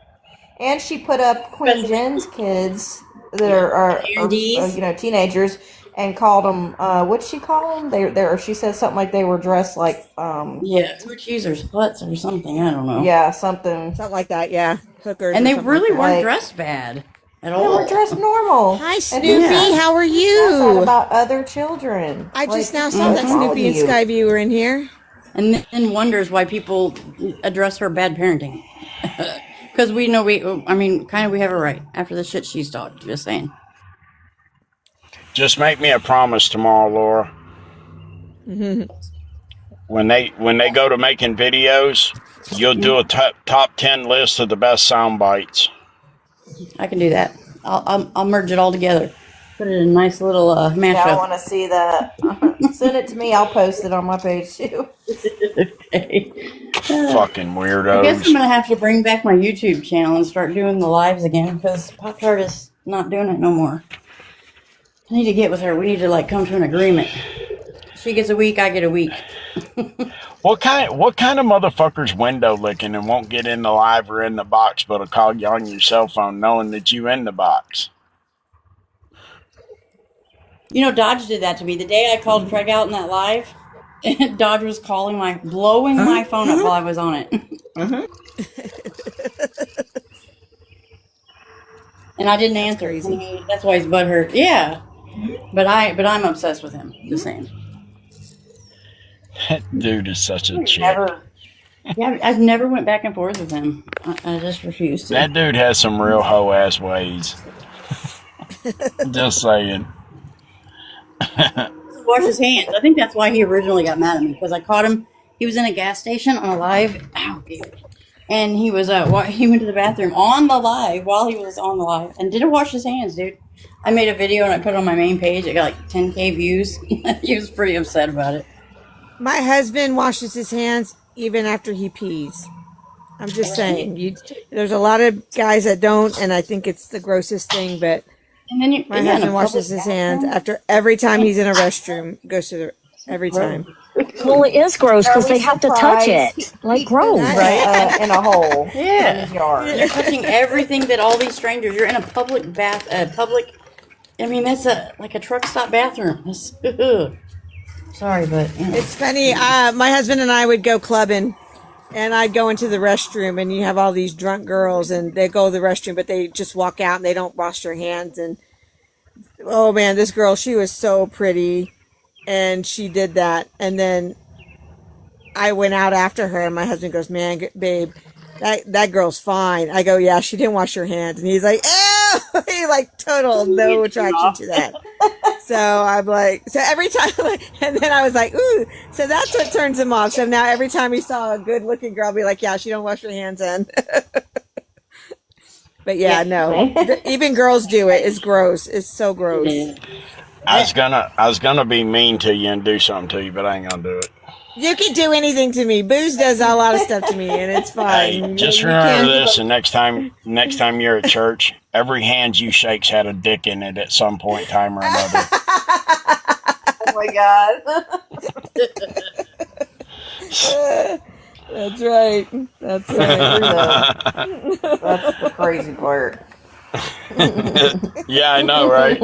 And she put up Queen Jen's kids that are Andes. teenagers, and called them. What'd she call them? They she said something like they were dressed like Yeah, torch users, butts or something. I don't know. yeah, something. Something like that, yeah. Hookers. And or they something really like weren't Like- dressed bad at They all. were dressed normal. that. Hi, And Snoopy. who How are says that you? about other children? I just Like, now saw that what's wrong Snoopy and with you? Skyview were in here. And then wonders why people address her bad parenting. Because we know we have a right after the shit she's talked. Just saying. Just make me a promise tomorrow, Laura. When they go to making videos, you'll do a top 10 list of the best sound bites. I can do that. I'll merge it all together. Put it in a nice little Yeah, I mashup. want to see that. Send it to me. I'll post it on my page too. Fucking I weirdos. guess I'm gonna have to bring back my YouTube channel and start doing the lives again because Pop Tart is not doing it no more. I need to get with her. We need to come to an agreement. She gets a week, I get a week. What kind of motherfucker's window licking and won't get in the live or in the box, but'll call you on your cell phone knowing that you in the box? You know, Dodge did that to me the day I called Craig out in that live. Dodge was blowing my phone up while I was on it. And I didn't answer. That's why he's butthurt. Yeah, but I'm obsessed with him. Just saying. That dude is such a chick. Yeah, I've never went back and forth with him. I just refuse to. That dude has some real hoe ass ways. Just saying. Wash his hands. I think that's why he originally got mad at me because I caught him. He was in a gas station on a live. Ow, dude. And he was he went to the bathroom on the live while he was on the live and didn't wash his hands, dude. I made a video and I put it on my main page. It got like 10K views. He was pretty upset about it. My husband washes his hands even after he pees. I'm just saying. There's a lot of guys that don't, and I think it's the grossest thing, but And then my husband washes his hands after every time he's in a restroom. Goes to every time. Well, it is gross because Are we they have to touch surprised? it. Like, gross. Right in a hole. Yeah. In his yard. You're touching everything that all these strangers. You're in a public bath. I mean, that's like a truck stop bathroom. Sorry, but It's funny. My husband and I would go clubbing, and I'd go into the restroom, and you have all these drunk girls, and they go to the restroom, but they just walk out and they don't wash their hands. And oh man, this girl, she was so pretty, and she did that. And then I went out after her, and my husband goes, "Man, babe, that girl's fine." I go, "Yeah, she didn't wash her hands," and he's like, "Ew!" He like total no attraction to that. So I'm like, so every time, and then I was like, ooh, so that's what turns him off. So now every time he saw a good looking girl, I'll be like, yeah, she don't wash her hands in. But yeah, no, even girls do it. It's gross. It's so gross. I was gonna be mean to you and do something to you, but I ain't gonna do it. You can do anything to me. Booze does a lot of stuff to me, and it's fine. Hey, just You remember can't- this, and next time you're at church, every hand you shake's had a dick in it at some point in time or another. Oh my god. That's right. That's right. That's the crazy part. Yeah, I know, right?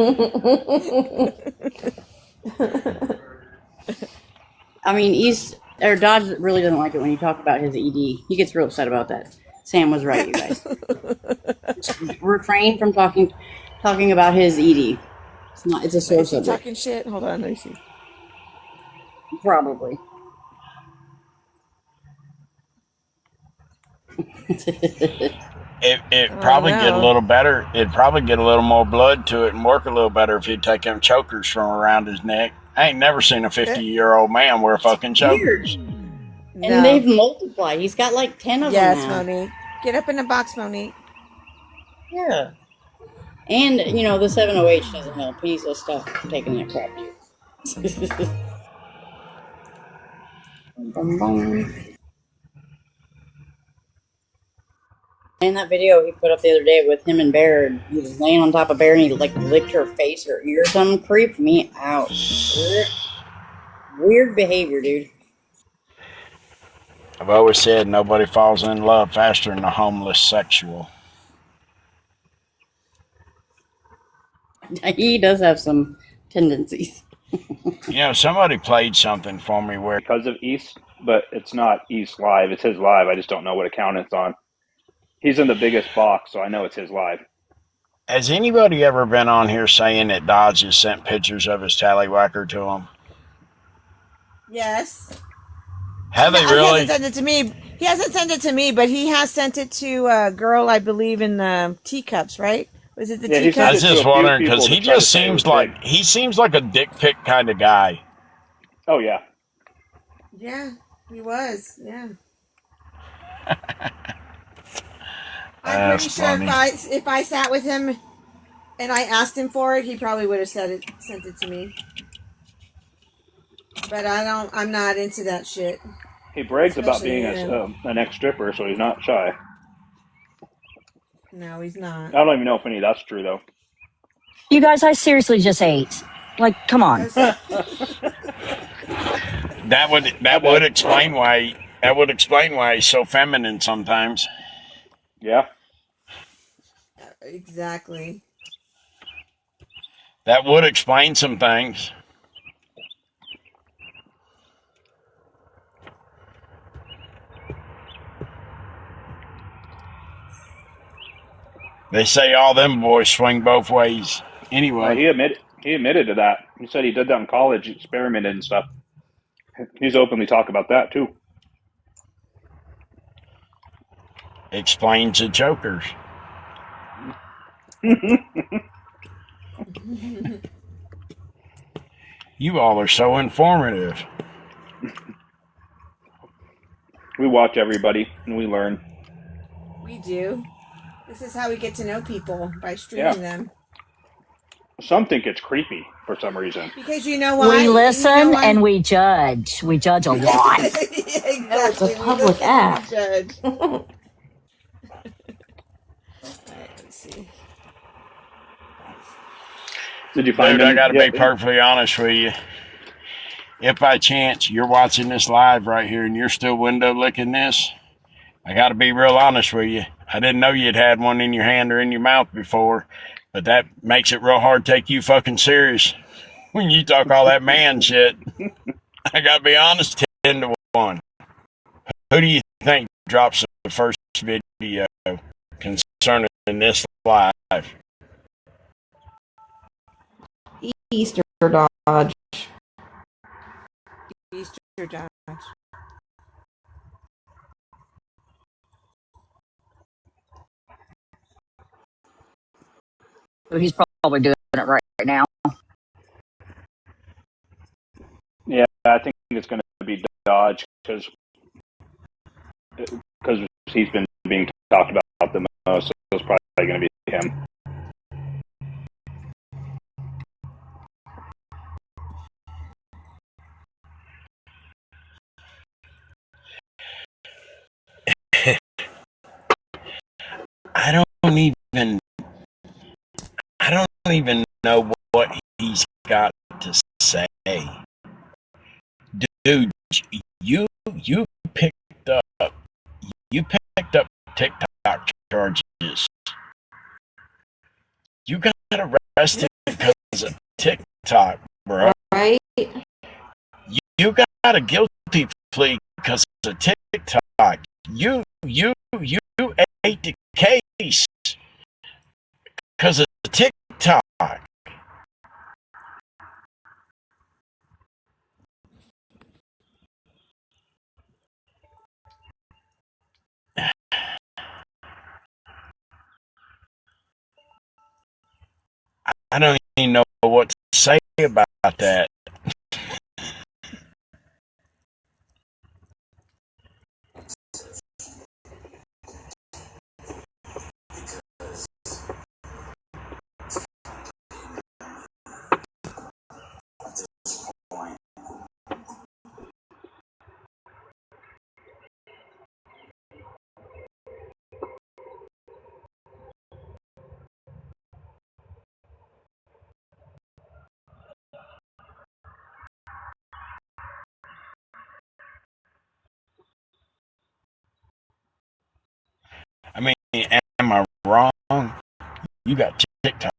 I mean, Dodge really doesn't like it when you talk about his ED. He gets real upset about that. Sam was right, you guys. Refrain from talking about his ED. It's a sore Is he subject. talking shit? Hold on, let me see. Probably. It probably get a little better. It'd probably get a little more blood to it and work a little better if he'd take them chokers from around his neck. I ain't never seen a 50-year-old man wear fucking chokers. And they've multiplied. He's got like 10 of them Yes, now. Monique. Get up in the box, Monique. Yeah. And, the 7OH doesn't help. He's a stuff taking that crap too. And that video he put up the other day with him and Bear, he was laying on top of Bear and he licked her face or ear or something, creeped me out. Weird behavior, dude. I've always said nobody falls in love faster than a homeless sexual. He does have some tendencies. Somebody played something for me where because of East, but it's not East live. It's his live. I just don't know what account it's on. He's in the biggest box, so I know it's his live. Has anybody ever been on here saying that Dodge has sent pictures of his tallywhacker to him? Yes. Have they He really? hasn't sent it to me. He hasn't sent it to me, but he has sent it to a girl, I believe, in the teacups, right? Was it the Yeah, he teacups? I was just wondering because he just to say it seems was like big. he seems like a dick pic kind of guy. Oh yeah. Yeah, he was. Yeah. I'm pretty sure if I sat with him and I asked him for it, he probably would have sent it to me. But I'm not into that shit. He brags about being Especially an ex-stripper, so he's not shy. No, he's not. I don't even know if any of that's true though. You guys, I seriously just ate. Like, come on. That would explain why he's so feminine sometimes. Yeah. Exactly. That would explain some things. They say all them boys swing both ways. Anyway, he admitted to that. He said he did that in college, experimented and stuff. He's openly talked about that too. Explains the chokers. You all are so informative. We watch everybody and we learn. We do. This is how we get to know people, by streaming them. Some think it's creepy for some reason. Because you know why? We listen You know why? and we judge. We judge a lot. Exactly. It's a public app. Judge. Alright, let's see. Did you find Dude, I him? gotta Yeah, be perfectly honest with you. If by chance you're watching this live right here and you're still window licking this, I gotta be real honest with you. I didn't know you'd had one in your hand or in your mouth before, but that makes it real hard to take you fucking serious when you talk all that man shit. I gotta be honest, 10-1. Who do you think drops the first video concerning this live? Easter Dodge. Easter Dodge. He's probably doing it right now. Yeah, I think it's going to be Dodge because he's been being talked about the most. So it's probably going to be him. I don't even know what he's got to say. Dude, you picked up. You picked up TikTok charges. You got arrested because of TikTok, bro. Right? You got a guilty plea because of TikTok. You ate the case because of TikTok. I don't even know what to say about that. I mean, am I wrong? You got TikTok